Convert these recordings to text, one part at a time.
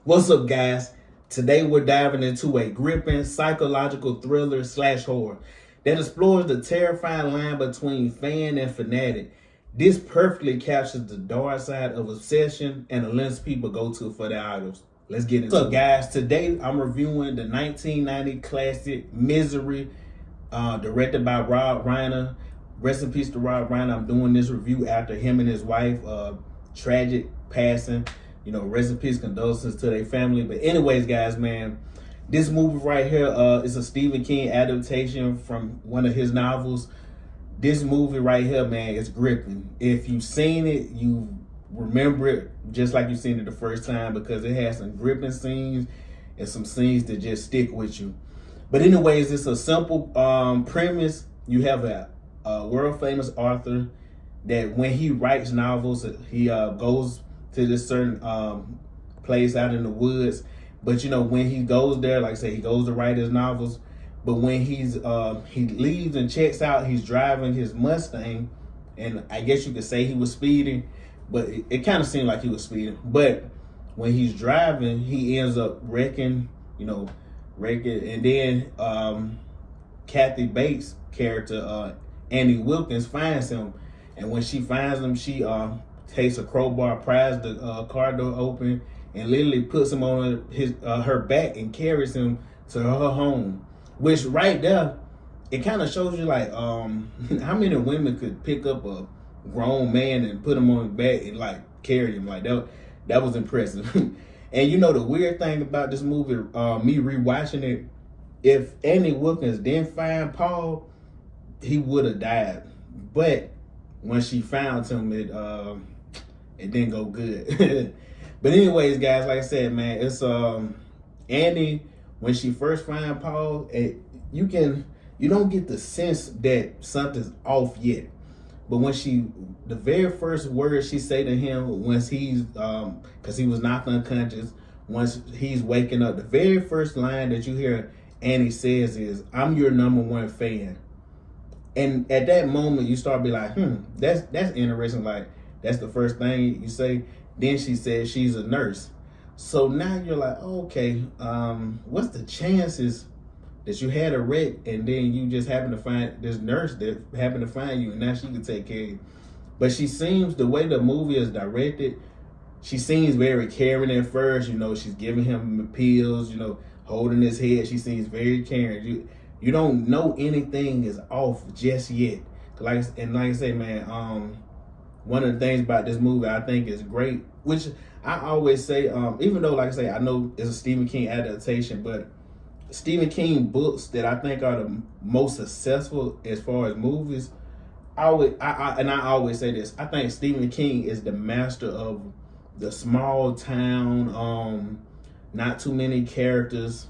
What's up, guys? Today we're diving into a gripping psychological thriller slash horror that explores the terrifying line between fan and fanatic. This perfectly captures the dark side of obsession and the lengths people go to for their idols. Let's get into it. What's up, guys? Today I'm reviewing the 1990 classic Misery, directed by Rob Reiner. Rest in peace to Rob Reiner. I'm doing this review after him and his wife tragic passing. Rest in peace, condolences to their family. But anyways, guys, man, this movie right here is a Stephen King adaptation from one of his novels. This movie right here, man, is gripping. If you've seen it, you remember it just like you've seen it the first time, because it has some gripping scenes and some scenes that just stick with you. But anyways, it's a simple premise. You have a world famous author that when he writes novels, he goes to this certain place out in the woods. But when he goes there, like I say, he goes to write his novels. But when he leaves and checks out, he's driving his Mustang, and I guess you could say he was speeding, but it kind of seemed like he was speeding. But when he's driving, he ends up wrecking, and then Kathy Bates' character, Annie Wilkins, finds him, and when she finds him, she takes a crowbar, pries the car door open, and literally puts him on her back and carries him to her home. Which right there, it kind of shows you like how many women could pick up a grown man and put him on his back and like carry him like that. That was impressive. And the weird thing about this movie, me rewatching it, if Annie Wilkins didn't find Paul, he would have died. But when she found him, it didn't go good. But anyways, guys, like I said, man, it's Annie, when she first find Paul, you don't get the sense that something's off yet. But when the very first words she say to him, once he's because he was knocked unconscious, once he's waking up, the very first line that you hear Annie says is, "I'm your #1 fan." And at that moment, you start to be like, that's interesting. Like, that's the first thing you say. Then she says she's a nurse. So now you're like, okay, what's the chances that you had a wreck and then you just happen to find this nurse that happened to find you and now she can take care of you? But she seems, the way the movie is directed, she seems very caring at first. She's giving him pills, holding his head. She seems very caring. You don't know anything is off just yet. Like I say, man, one of the things about this movie I think is great, which I always say, even though, like I say, I know it's a Stephen King adaptation, but Stephen King books that I think are the most successful as far as movies, I always say this, I think Stephen King is the master of the small town, not too many characters.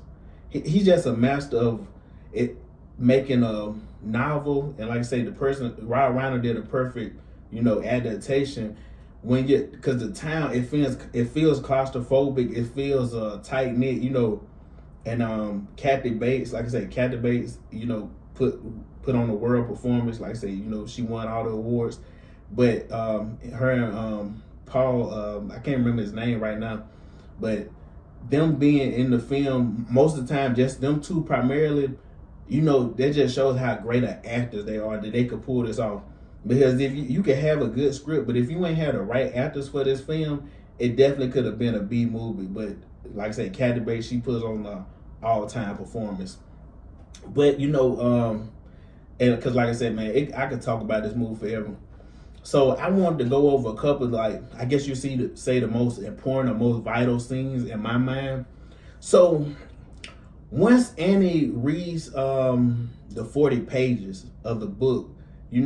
He's just a master of it, making a novel. And like I say, Rob Reiner did a perfect adaptation. Because the town, it feels claustrophobic, it feels tight knit, and Kathy Bates, like I said, Kathy Bates, put on a world performance. Like I say, she won all the awards. But her and Paul, I can't remember his name right now, but them being in the film most of the time, just them two primarily, that just shows how great of actors they are, that they could pull this off. Because if you can have a good script, but if you ain't had the right actors for this film, it definitely could have been a B movie. But like I said, Kathy Bates, she puts on the all-time performance. But and because like I said, man, I could talk about this movie forever. So I wanted to go over a couple, like, I guess you say the most important or most vital scenes in my mind. So once Annie reads the 40 pages of the book, we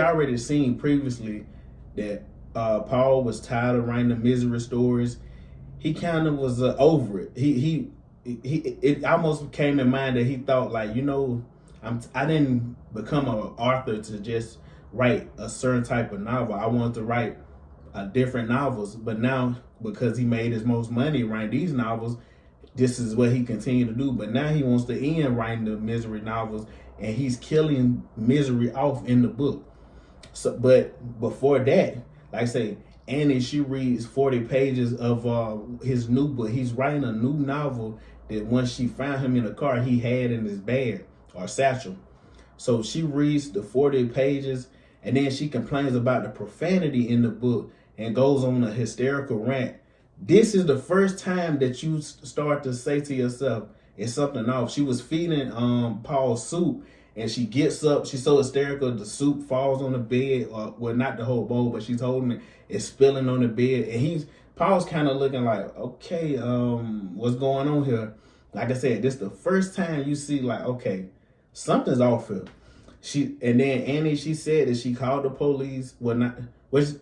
already seen previously that Paul was tired of writing the Misery stories. He kind of was over it. It almost came in mind that he thought, like, I didn't become an author to just write a certain type of novel. I wanted to write different novels. But now, because he made his most money writing these novels, this is what he continued to do. But now he wants to end writing the Misery novels, and he's killing Misery off in the book. So, but before that, like I say, Annie, she reads 40 pages of his new book. He's writing a new novel that once she found him in the car, he had in his bag or satchel. So she reads the 40 pages and then she complains about the profanity in the book and goes on a hysterical rant. This is the first time that you start to say to yourself, it's something off. She was feeding Paul soup and she gets up. She's so hysterical, the soup falls on the bed. Well, not the whole bowl, but she's holding it. It's spilling on the bed. And Paul's kind of looking like, okay, what's going on here? Like I said, this is the first time you see like, okay, something's off here. And then Annie, she said that she called the police.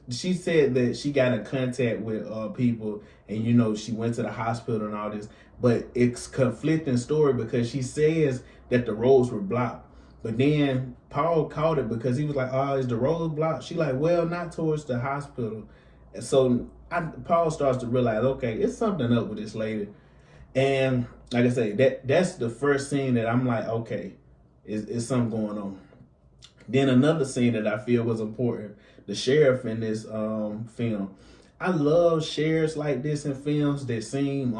She said that she got in contact with people and, she went to the hospital and all this. But it's conflicting story because she says that the roads were blocked. But then Paul called it because he was like, oh, is the road blocked? She like, well, not towards the hospital. And so Paul starts to realize, okay, it's something up with this lady. And like I say, that's the first scene that I'm like, okay, is something going on. Then another scene that I feel was important, the sheriff in this film. I love sheriffs like this in films that seem,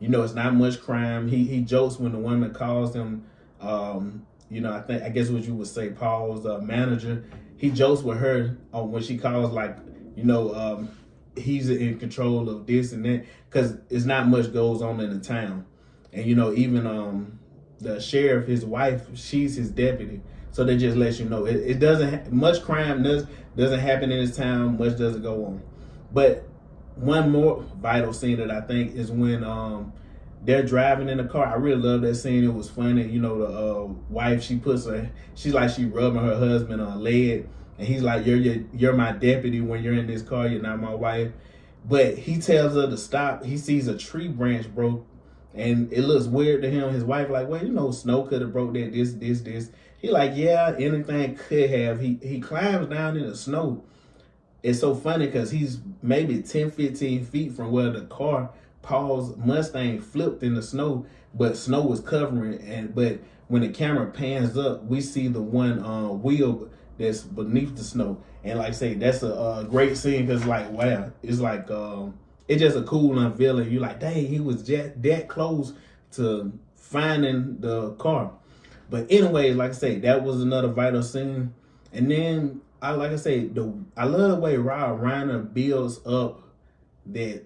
it's not much crime. He jokes when the woman calls him, I guess what you would say, Paul's manager. He jokes with her when she calls he's in control of this and that, because it's not much goes on in the town. And, even the sheriff, his wife, she's his deputy. So they just let you know it doesn't much crime doesn't happen in this town. Much doesn't go on. But one more vital scene that I think is when they're driving in the car. I really love that scene. It was funny. The wife, she's like she rubbing her husband on leg, and he's like, you're my deputy when you're in this car. You're not my wife. But he tells her to stop. He sees a tree branch broke, and it looks weird to him. His wife like, well, snow could have broke that. This. He like, yeah, anything could have. He climbs down in the snow. It's so funny because he's maybe 10, 15 feet from where the car, Paul's Mustang, flipped in the snow, but snow was covering it. But when the camera pans up, we see the one wheel that's beneath the snow. And like I say, that's a great scene because like, wow, it's like, it's just a cool unveiling. You're like, dang, he was that close to finding the car. But anyways, like I say, that was another vital scene. And then, I love the way Rob Reiner builds up that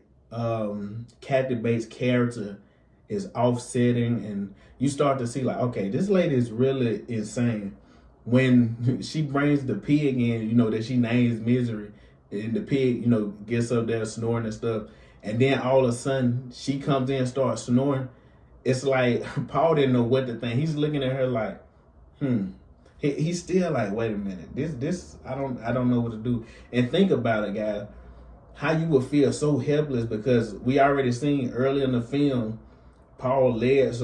Kathy Bates' character is offsetting, and you start to see like, okay, this lady is really insane. When she brings the pig in, that she names Misery, and the pig, gets up there snoring and stuff, and then all of a sudden she comes in and starts snoring. It's like Paul didn't know what to think. He's looking at her like, He's still like, wait a minute, this I don't know what to do. And think about it, guys, how you would feel so helpless because we already seen early in the film, Paul's legs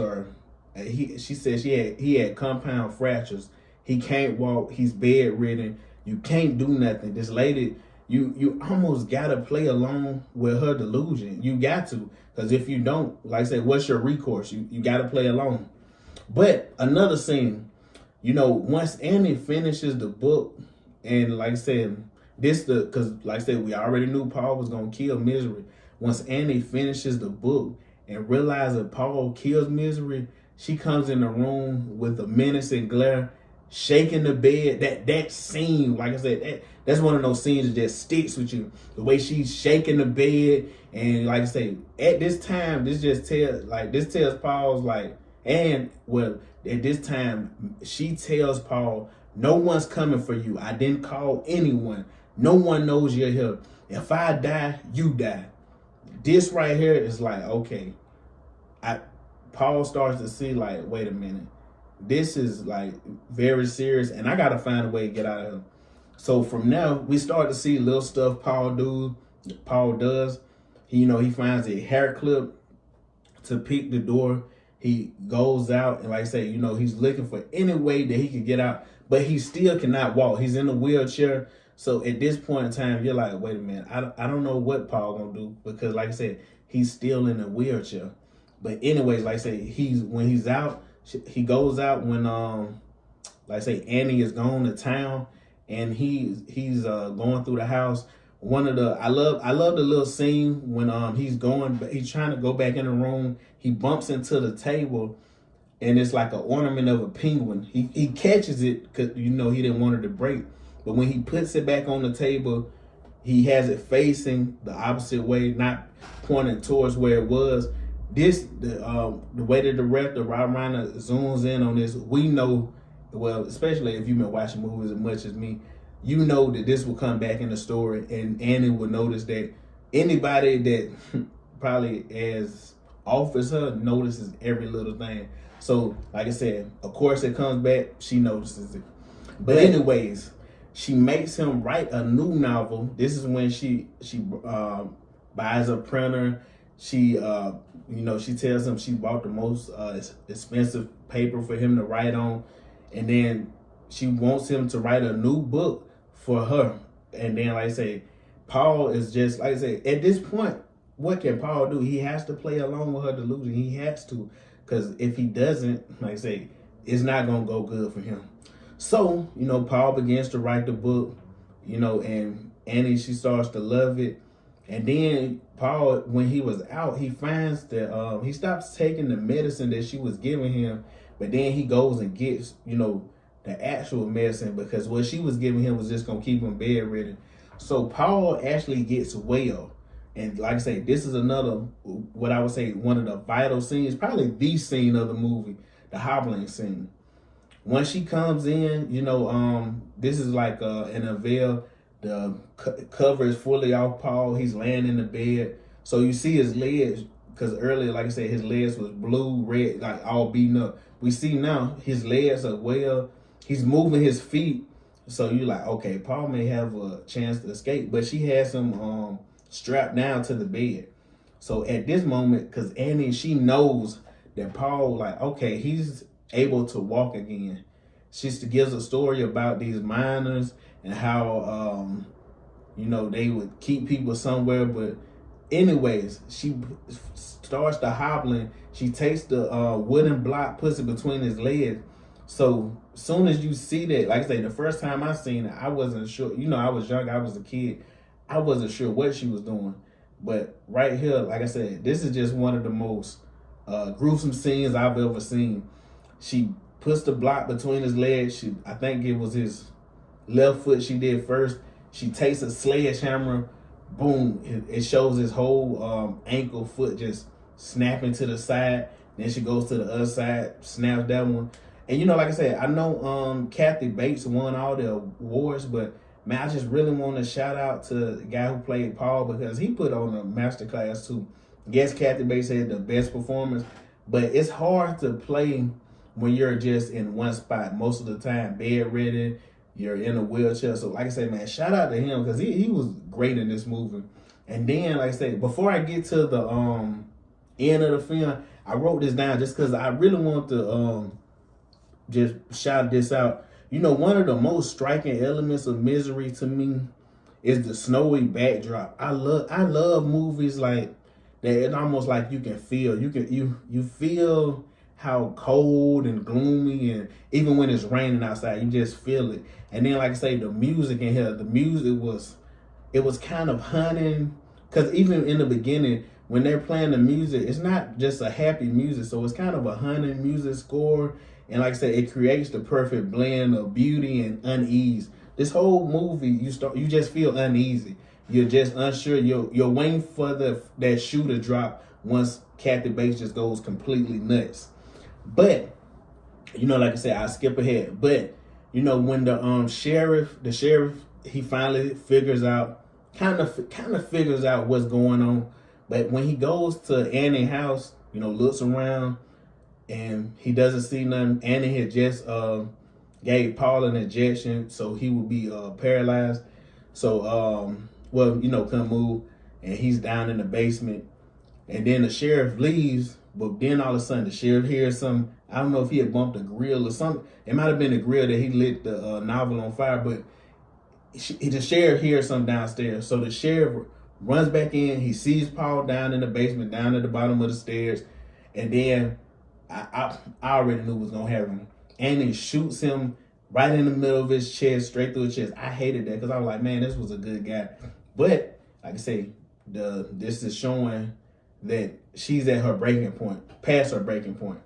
she said he had compound fractures. He can't walk. He's bedridden. You can't do nothing. This lady, you almost gotta play along with her delusion. You got to, because if you don't, like I said, what's your recourse? You gotta play along. But another scene, once Annie finishes the book, and like I said, because like I said, we already knew Paul was gonna kill Misery. Once Annie finishes the book and realizes that Paul kills Misery, she comes in the room with a menacing glare, shaking the bed. That scene, like I said, that's one of those scenes that just sticks with you. The way she's shaking the bed, and like I say, at this time, this tells Paul's like, and well, at this time, she tells Paul, no one's coming for you. I didn't call anyone. No one knows you're here. If I die, you die. This right here is like, okay. Paul starts to see like, wait a minute. This is like very serious, and I got to find a way to get out of here. So from now, we start to see little stuff Paul does. He finds a hair clip to pick the door. He goes out, and like I say, he's looking for any way that he can get out, but he still cannot walk. He's in a wheelchair. So at this point in time, you're like, wait a minute, I don't know what Paul gonna do, because like I said, he's still in a wheelchair. But anyways, like I say, when he's out, he goes out when like I say, Annie is gone to town, and he's going through the house I love the little scene when he's trying to go back in the room. He bumps into the table, and it's like an ornament of a penguin. He catches it because he didn't want it to break, but when he puts it back on the table, he has it facing the opposite way, not pointing towards where it was. The way the director Rob Reiner zooms in on this, we know, well, especially if you've been watching movies as much as me, you know that this will come back in the story, and Annie will notice that anybody that probably as off as her notices every little thing. So, like I said, of course it comes back, she notices it. But anyways, she makes him write a new novel. This is when she buys a printer. She she tells him she bought the most expensive paper for him to write on, and then she wants him to write a new book for her. And then, like I say, Paul is just, like I say, at this point, what can Paul do? He has to play along with her delusion. He has to, because if he doesn't, like I say, it's not gonna go good for him. So, Paul begins to write the book, and Annie, she starts to love it. And then Paul, when he was out, he finds that he stops taking the medicine that she was giving him, but then he goes and gets, the actual medicine, because what she was giving him was just going to keep him bedridden. So Paul actually gets well. And like I say, this is another, what I would say, one of the vital scenes, probably the scene of the movie, the hobbling scene. When she comes in, this is like in a veil. The cover is fully off Paul. He's laying in the bed. So you see his legs, because earlier, like I said, his legs was blue, red, like all beaten up. We see now his legs are well. He's moving his feet. So you're like, okay, Paul may have a chance to escape. But she has him strapped down to the bed. So at this moment, because Annie, she knows that Paul, like, okay, he's able to walk again. She gives a story about these miners and how, they would keep people somewhere. But anyways, she starts the hobbling. She takes the wooden block, puts it between his legs. So soon as you see that, like I say, the first time I seen it, I wasn't sure. I was young. I was a kid. I wasn't sure what she was doing. But right here, like I said, this is just one of the most gruesome scenes I've ever seen. She puts the block between his legs. I think it was his left foot she did first. She takes a sledgehammer, boom, it shows his whole ankle, foot just snapping to the side. Then she goes to the other side, snaps that one. And like I said, I know Kathy Bates won all the awards, but man, I just really want to shout out to the guy who played Paul, because he put on a masterclass too. Yes, Kathy Bates had the best performance, but it's hard to play when you're just in one spot most of the time, bedridden, you're in a wheelchair. So like I said, man, shout out to him, because he was great in this movie. And then, like I said, before I get to the end of the film, I wrote this down just because I really want to just shout this out. One of the most striking elements of Misery to me is the snowy backdrop. I love movies like that. It's almost like you can feel, you feel how cold and gloomy, and even when it's raining outside, you just feel it. And then, like I say, the music in here, it was kind of haunting, because even in the beginning, when they're playing the music, it's not just a happy music, so it's kind of a haunting music score. And like I said, it creates the perfect blend of beauty and unease. This whole movie, you just feel uneasy. You're just unsure. You're waiting for that shoe to drop once Kathy Bates just goes completely nuts. But like I said, I skip ahead. But when the sheriff, he finally figures out, kind of figures out what's going on. But when he goes to Annie's house, looks around, and he doesn't see nothing. Annie had just gave Paul an injection, so he would be paralyzed. So, come move, and he's down in the basement. And then the sheriff leaves, but then all of a sudden the sheriff hears some, I don't know if he had bumped a grill or something. It might have been the grill that he lit the novel on fire, but the sheriff hears something downstairs. So the sheriff runs back in. He sees Paul down in the basement, down at the bottom of the stairs. And then I already knew what was going to happen. And he shoots him right in the middle of his chest, straight through his chest. I hated that, because I was like, man, this was a good guy. But like I say, this is showing that she's at her breaking point, past her breaking point.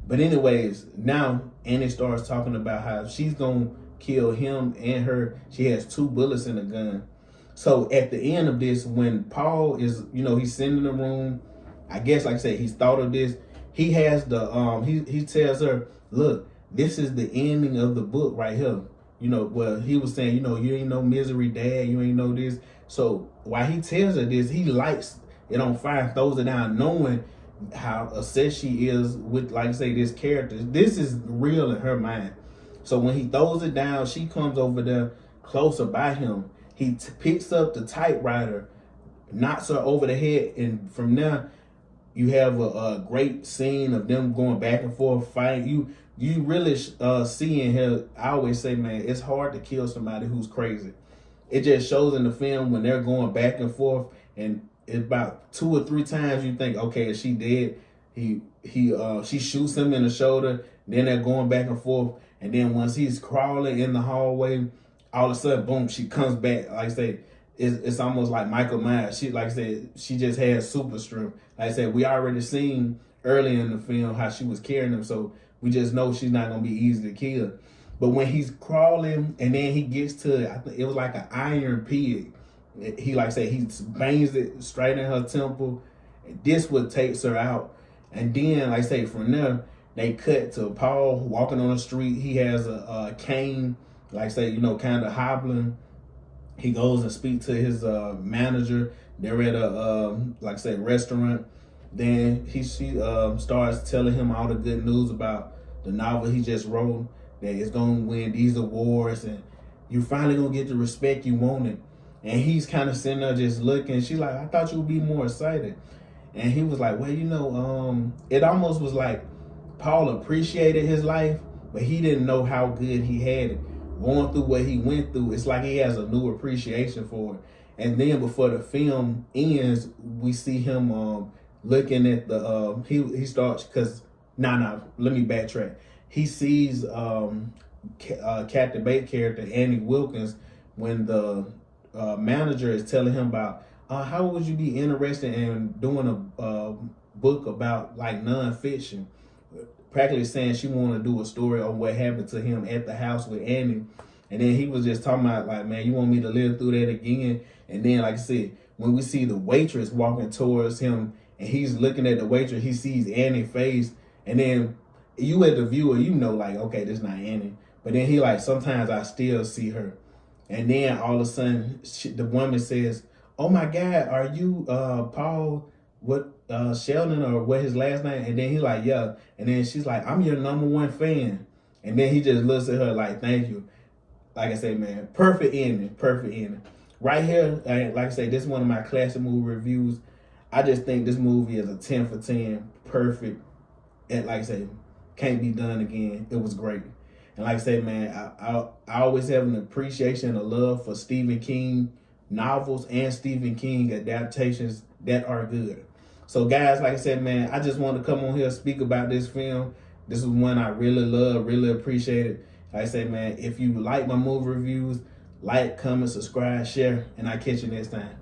But anyways, now Annie starts talking about how she's gonna kill him and her. She has 2 bullets in the gun. So at the end of this, when Paul is, he's sitting in the room, I guess like I said, he's thought of this. He has the he tells her, look, this is the ending of the book right here. Well, he was saying, you ain't no misery, dad, you ain't know this. So while he tells her this, he lights it on fire, throws it down, knowing how obsessed she is with, like I say, this character. This is real in her mind. So when he throws it down, she comes over there closer by him. He picks up the typewriter, knocks her over the head, and from there, you have a great scene of them going back and forth, fighting. You really seeing her. I always say, man, it's hard to kill somebody who's crazy. It just shows in the film when they're going back and forth, and about 2 or 3 times you think, okay, is she dead? She shoots him in the shoulder. Then they're going back and forth, and then once he's crawling in the hallway, all of a sudden, boom, she comes back. Like I say, it's almost like Michael Myers. She, like I said, she just has super strength. Like I said, we already seen earlier in the film how she was carrying him, so we just know she's not gonna be easy to kill. But when he's crawling, and then he gets to, I think it was like an iron pig. He, like I said, he bangs it straight in her temple. This what takes her out. And then, like I say, from there, they cut to Paul walking on the street. He has a cane, like I say, kind of hobbling. He goes and speaks to his manager. They're at a, like I say, restaurant. Then she starts telling him all the good news about the novel he just wrote, that it's going to win these awards, and you finally going to get the respect you wanted. And he's kind of sitting there just looking. She's like, I thought you would be more excited. And he was like, well, it almost was like Paul appreciated his life, but he didn't know how good he had it. Going through what he went through, it's like he has a new appreciation for it. And then before the film ends, we see him looking at the, he starts, because, let me backtrack. He sees Captain Bate character, Annie Wilkins, when the manager is telling him about, how would you be interested in doing a book about like nonfiction? Practically saying she wanted to do a story on what happened to him at the house with Annie. And then he was just talking about, like, man, you want me to live through that again? And then, like I said, when we see the waitress walking towards him and he's looking at the waitress, he sees Annie's face. And then you as the viewer, like, okay, this is not Annie. But then he like, sometimes I still see her. And then all of a sudden, the woman says, oh my God, are you Paul, Sheldon, or what his last name? And then he's like, yeah. And then she's like, I'm your #1 fan. And then he just looks at her like, thank you. Like I say, man, perfect ending. Right here, like I say, this is one of my classic movie reviews. I just think this movie is a 10 for 10, perfect. And like I say, can't be done again. It was great. And like I say, man, I always have an appreciation and a love for Stephen King novels and Stephen King adaptations that are good. So guys, like I said, man, I just want to come on here and speak about this film. This is one I really love, really appreciate it. Like I say, man, if you like my movie reviews, like, comment, subscribe, share, and I'll catch you next time.